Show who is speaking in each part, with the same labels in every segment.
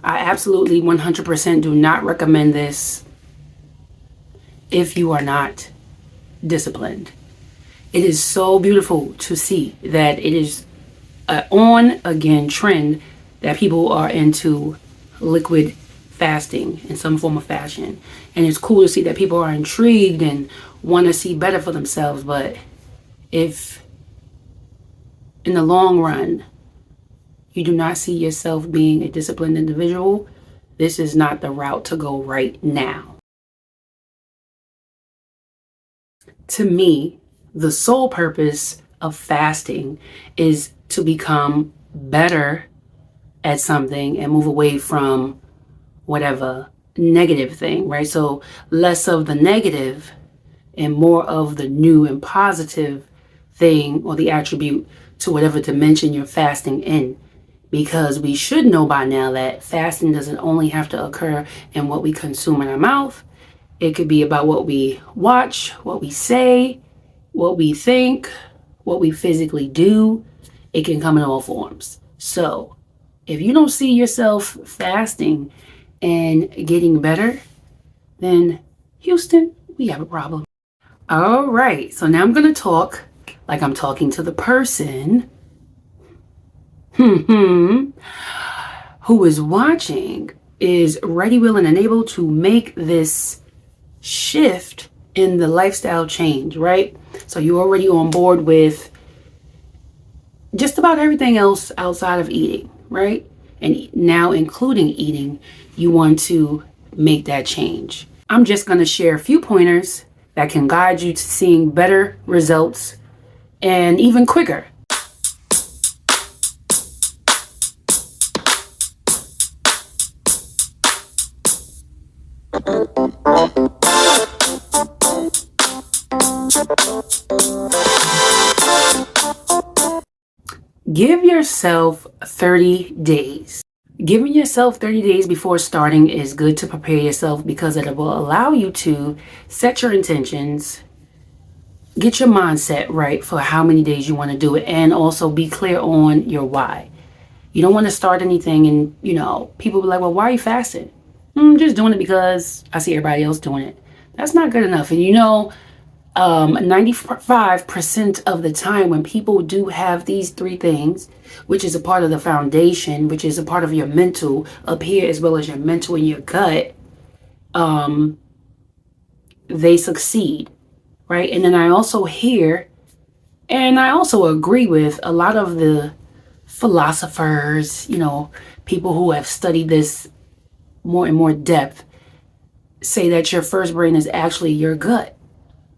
Speaker 1: I absolutely 100% do not recommend this if you are not disciplined. It is so beautiful to see that it is an on again trend that people are into liquid fasting in some form of fashion. And it's cool to see that people are intrigued and want to see better for themselves. But if in the long run you do not see yourself being a disciplined individual, this is not the route to go right now. To me, the sole purpose of fasting is to become better at something and move away from whatever negative thing, right? So less of the negative and more of the new and positive thing or the attribute to whatever dimension you're fasting in. Because we should know by now that fasting doesn't only have to occur in what we consume in our mouth. It could be about what we watch, what we say, what we think, what we physically do. It can come in all forms. So if you don't see yourself fasting and getting better, then Houston, we have a problem. All right, so now I'm going to talk like I'm talking to the person who is watching, is ready, willing, and able to make this shift in the lifestyle change, right? So you're already on board with just about everything else outside of eating, right? And now including eating, you want to make that change. I'm just going to share a few pointers that can guide you to seeing better results and even quicker. Give yourself 30 days. Giving yourself 30 days before starting is good to prepare yourself because it will allow you to set your intentions, get your mindset right for how many days you want to do it, and also be clear on your why. You don't want to start anything and, people be like, well, why are you fasting? I'm just doing it because I see everybody else doing it. That's not good enough. And 95% of the time when people do have these three things, which is a part of the foundation, which is a part of your mental up here as well as your mental in your gut, they succeed, right? And then I also hear, and I also agree with a lot of the philosophers, people who have studied this more and more depth, say that your first brain is actually your gut.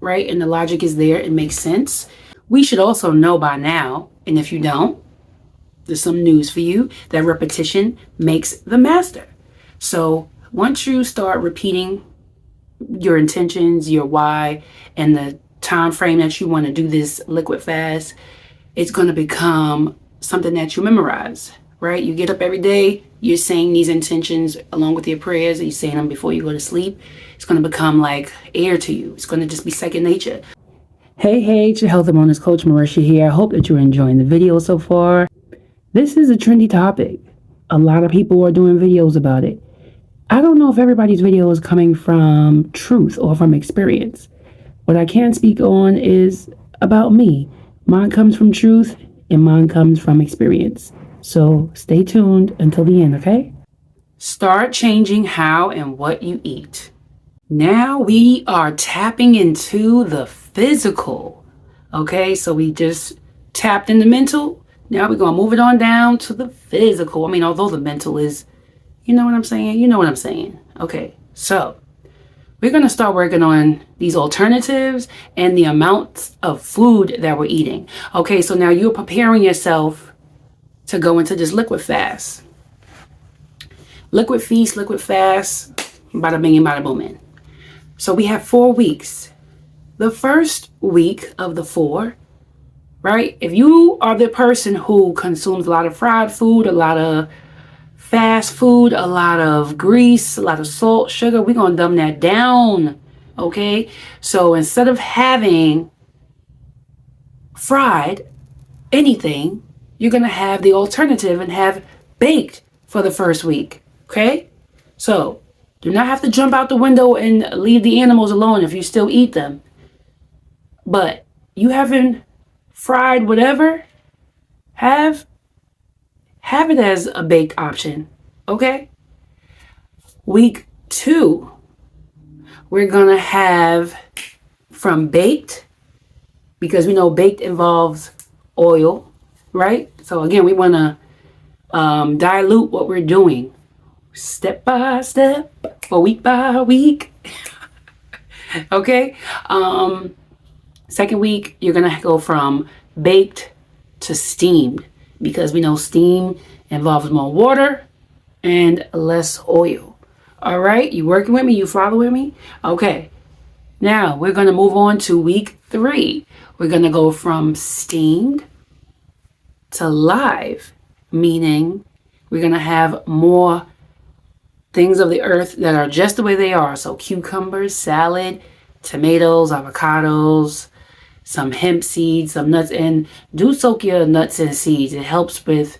Speaker 1: Right? And the logic is there. It makes sense. We should also know by now, and if you don't, there's some news for you, that repetition makes the master. So once you start repeating your intentions, your why, and the time frame that you want to do this liquid fast, it's going to become something that you memorize, right? You get up every day, you're saying these intentions along with your prayers, and you're saying them before you go to sleep. It's going to become like air to you. It's going to just be second nature. Hey, it's your health and wellness coach, Marisha here. I hope that you're enjoying the video so far. This is a trendy topic. A lot of people are doing videos about it. I don't know if everybody's video is coming from truth or from experience. What I can speak on is about me. Mine comes from truth and mine comes from experience. So stay tuned until the end, okay? Start changing how and what you eat. Now we are tapping into the physical, okay? So we just tapped in the mental. Now we're going to move it on down to the physical. I mean, although the mental is, you know what I'm saying? You know what I'm saying. Okay, so we're going to start working on these alternatives and the amounts of food that we're eating. Okay, so now you're preparing yourself to go into this liquid fast. Liquid feast, liquid fast, bada bing and bada boom in. So we have 4 weeks. The first week of the 4, right? If you are the person who consumes a lot of fried food, a lot of fast food, a lot of grease, a lot of salt, sugar, we're going to dumb that down, okay? So instead of having fried anything, you're going to have the alternative and have baked for the first week, Okay? So, do not have to jump out the window and leave the animals alone if you still eat them. But you haven't fried whatever, have it as a baked option. Okay? Week 2, we're gonna have from baked, because we know baked involves oil, right? So again, we wanna dilute what we're doing step by step or week by week. Okay. Second week, you're gonna go from baked to steamed, because we know steam involves more water and less oil. All right, you working with me? You following me? Okay. Now we're gonna move on to week 3. We're gonna go from steamed to live, meaning we're gonna have more things of the earth that are just the way they are. So cucumbers, salad, tomatoes, avocados, some hemp seeds, some nuts, and do soak your nuts and seeds. It helps with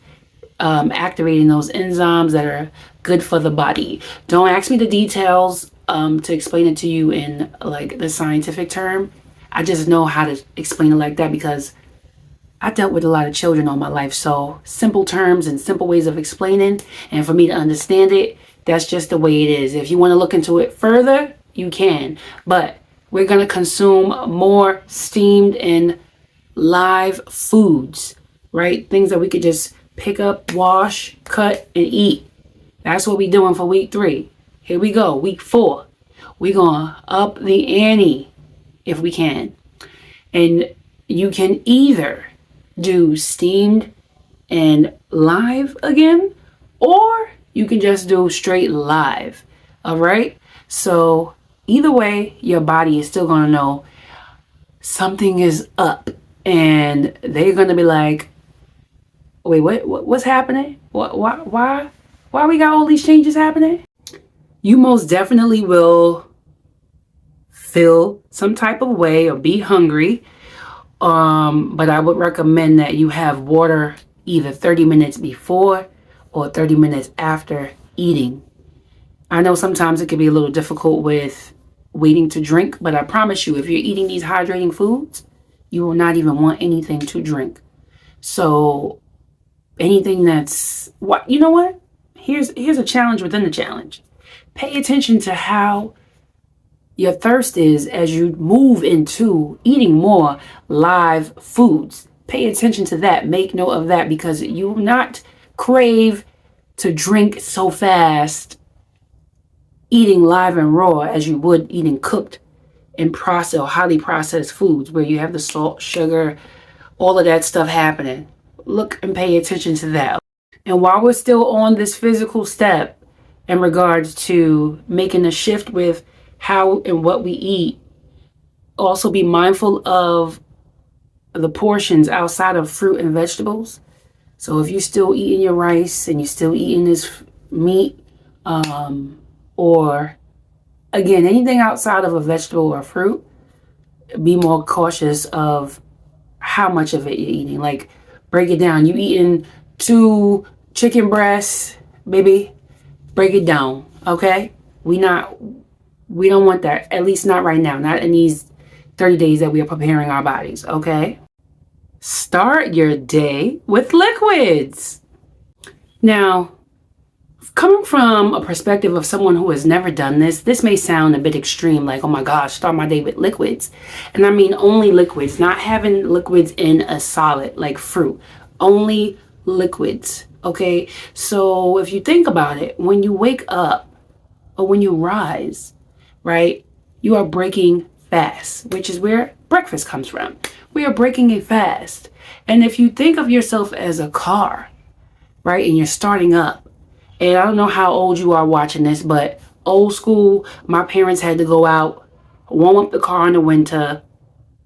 Speaker 1: activating those enzymes that are good for the body. Don't ask me the details to explain it to you in like the scientific term. I just know how to explain it like that because I dealt with a lot of children all my life. So simple terms and simple ways of explaining, and for me to understand it, that's just the way it is. If you want to look into it further, you can. But we're going to consume more steamed and live foods, right? Things that we could just pick up, wash, cut, and eat. That's what we're doing for week 3. Here we go. Week 4. We're going to up the ante if we can. And you can either do steamed and live again, or you can just do straight live. All right. So either way, your body is still going to know something is up, and they're going to be like, wait, what's happening? Why we got all these changes happening? You most definitely will feel some type of way or be hungry. But I would recommend that you have water either 30 minutes before or 30 minutes after eating. I know sometimes it can be a little difficult with waiting to drink, but I promise you, if you're eating these hydrating foods, you will not even want anything to drink. So anything that's you know what? Here's a challenge within the challenge. Pay attention to how your thirst is as you move into eating more live foods. Pay attention to that. Make note of that, because you will not crave to drink so fast eating live and raw as you would eating cooked and processed or highly processed foods where you have the salt, sugar, all of that stuff happening. Look and pay attention to that. And while we're still on this physical step in regards to making a shift with how and what we eat, also be mindful of the portions outside of fruit and vegetables. So if you're still eating your rice and you're still eating this meat, or again, anything outside of a vegetable or fruit, be more cautious of how much of it you're eating. Like, break it down. You eating 2 chicken breasts, baby, break it down. Okay? We don't want that, at least not right now, not in these 30 days that we are preparing our bodies. Okay? Start your day with liquids. Now, coming from a perspective of someone who has never done this may sound a bit extreme, like, oh my gosh, start my day with liquids. And I mean only liquids, not having liquids in a solid like fruit, only liquids. Okay, so if you think about it, when you wake up or when you rise, right, you are breaking fast, which is where breakfast comes from. We are breaking a fast. And if you think of yourself as a car, right, and you're starting up, and I don't know how old you are watching this, but old school, my parents had to go out, warm up the car in the winter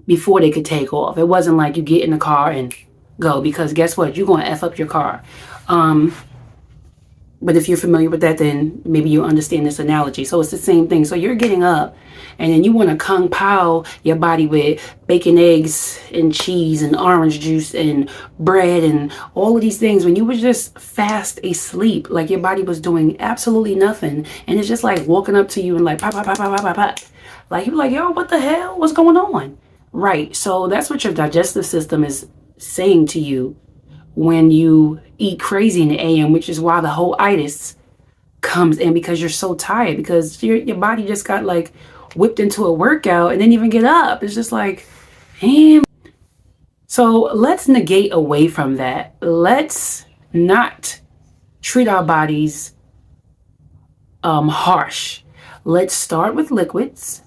Speaker 1: before they could take off. It wasn't like you get in the car and go, because guess what? You're going to F up your car. But if you're familiar with that, then maybe you understand this analogy. So it's the same thing. So you're getting up and then you want to kung pao your body with bacon, eggs, and cheese and orange juice and bread and all of these things when you were just fast asleep, like your body was doing absolutely nothing. And it's just like walking up to you and like pop, pop, pop, pop, pop, pop, pop. Like you're like, yo, what the hell? What's going on? Right. So that's what your digestive system is saying to you when you eat crazy in the AM, which is why the whole itis comes in, because you're so tired, because your body just got like whipped into a workout and didn't even get up. It's just like, damn. So let's negate away from that. Let's not treat our bodies harsh. Let's start with liquids,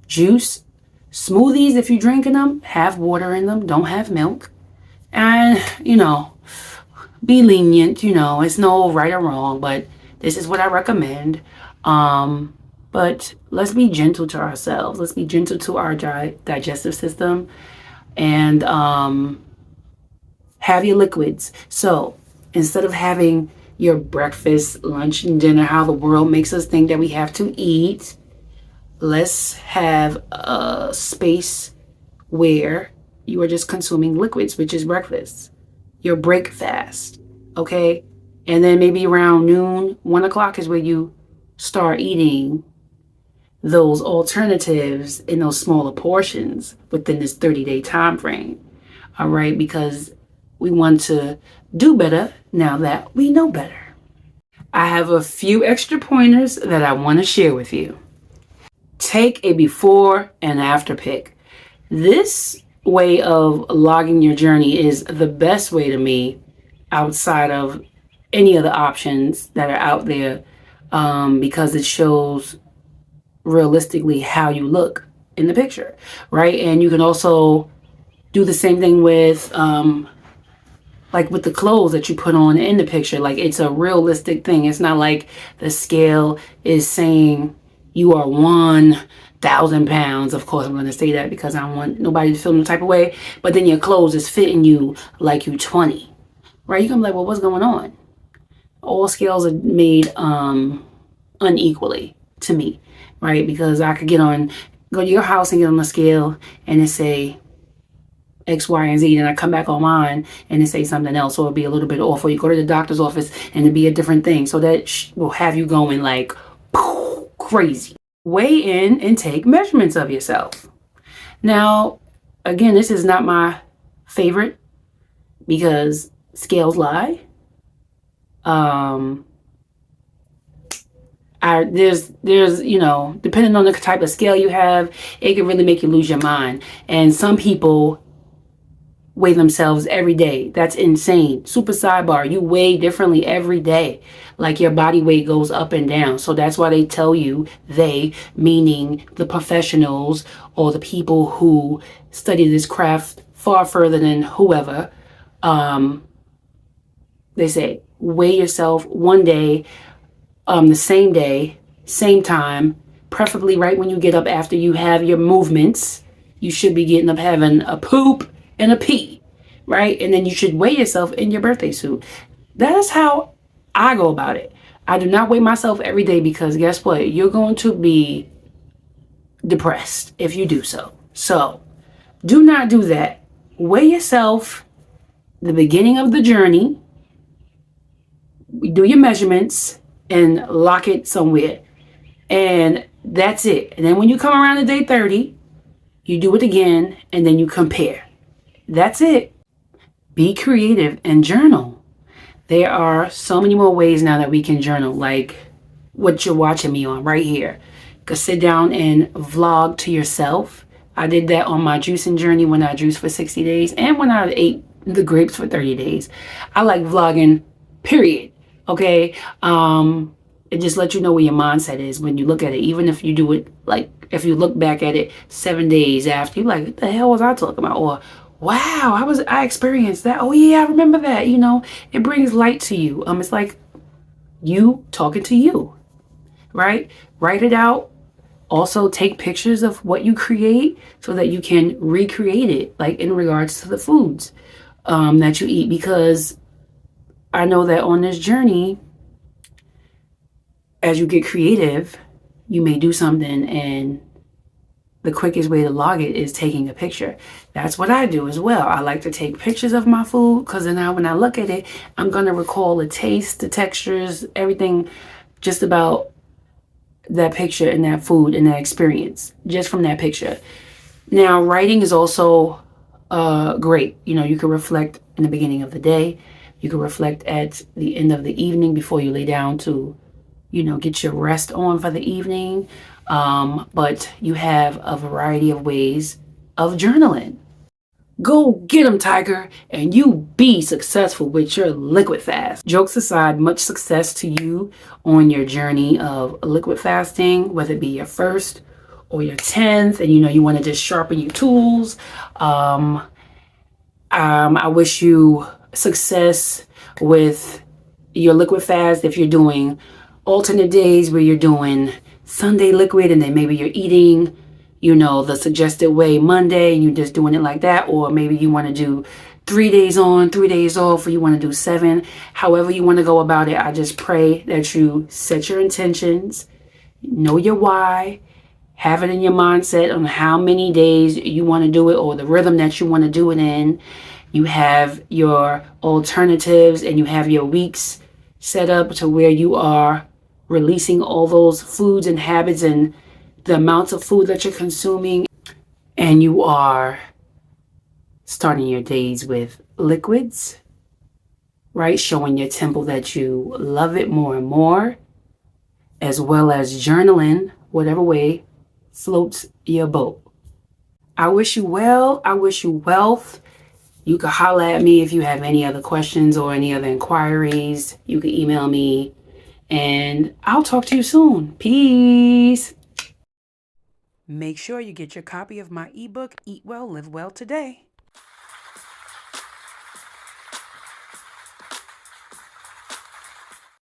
Speaker 1: juice, smoothies. If you're drinking them, have water in them, don't have milk. And, be lenient, it's no right or wrong, but this is what I recommend. But let's be gentle to ourselves. Let's be gentle to our digestive system, and have your liquids. So instead of having your breakfast, lunch, and dinner, how the world makes us think that we have to eat, let's have a space where you are just consuming liquids, which is breakfast, your break fast, okay? And then maybe around noon, 1 o'clock is where you start eating those alternatives in those smaller portions within this 30-day time frame, all right? Because we want to do better now that we know better. I have a few extra pointers that I want to share with you. Take a before and after pic. This way of logging your journey is the best way to me outside of any of the options that are out there, because it shows realistically how you look in the picture, right? And you can also do the same thing with like with the clothes that you put on in the picture. Like, it's a realistic thing. It's not like the scale is saying you are 1,000 pounds. Of course, I'm going to say that because I don't want nobody to feel no type of way. But then your clothes is fitting you like you 20, right? You're going to be like, well, what's going on? All scales are made unequally to me, right? Because I could go to your house and get on the scale and it say X, Y, and Z, and I come back on mine and it say something else, or it'll be a little bit off, or you go to the doctor's office and it'll be a different thing. So that will have you going like crazy. Weigh in and take measurements of yourself. Now, again, this is not my favorite because scales lie. There's depending on the type of scale you have, it can really make you lose your mind. And some people weigh themselves every day. That's insane. Super sidebar, you weigh differently every day. Like, your body weight goes up and down. So that's why they tell you, they, meaning the professionals or the people who study this craft far further than whoever, they say, weigh yourself one day, the same day, same time, preferably right when you get up after you have your movements. You should be getting up having a poop and a pee, right? And then you should weigh yourself in your birthday suit. That is how I go about it. I do not weigh myself every day because guess what? You're going to be depressed if you do so. So do not do that. Weigh yourself the beginning of the journey. Do your measurements and lock it somewhere. And that's it. And then when you come around to day 30, you do it again and then you compare. That's it. Be creative and journal. There are so many more ways now that we can journal, like what you're watching me on right here. You could sit down and vlog to yourself. I did that on my juicing journey when I juiced for 60 days and when I ate the grapes for 30 days. I like vlogging, period. Okay. It just lets you know where your mindset is when you look at it. Even if you do it, like if you look back at it 7 days after, you're like, what the hell was I talking about? Or, wow, I experienced that. Oh yeah, I remember that. It brings light to you. It's like you talking to you, right? Write it out. Also take pictures of what you create so that you can recreate it, like in regards to the foods that you eat, because I know that on this journey, as you get creative, you may do something and the quickest way to log it is taking a picture. That's what I do as well. I like to take pictures of my food because then when I look at it, I'm going to recall the taste, the textures, everything just about that picture and that food and that experience just from that picture. Now, writing is also great. You know, you can reflect in the beginning of the day. You can reflect at the end of the evening before you lay down to, you know, get your rest on for the evening. But you have a variety of ways of journaling. Go get 'em, Tiger, and you be successful with your liquid fast. Jokes aside, much success to you on your journey of liquid fasting, whether it be your first or your 10th, and you know you want to just sharpen your tools. I wish you success with your liquid fast if you're doing alternate days where you're doing Sunday liquid and then maybe you're eating, you know, the suggested way Monday and you're just doing it like that. Or maybe you want to do 3 days on, 3 days off, or you want to do 7. However you want to go about it, I just pray that you set your intentions, know your why, have it in your mindset on how many days you want to do it or the rhythm that you want to do it in. You have your alternatives and you have your weeks set up to where you are releasing all those foods and habits and the amounts of food that you're consuming. And you are starting your days with liquids, right? Showing your temple that you love it more and more, as well as journaling, whatever way floats your boat. I wish you well. I wish you wealth. You can holler at me if you have any other questions or any other inquiries. You can email me and I'll talk to you soon. Peace. Make sure you get your copy of my ebook, Eat Well, Live Well today.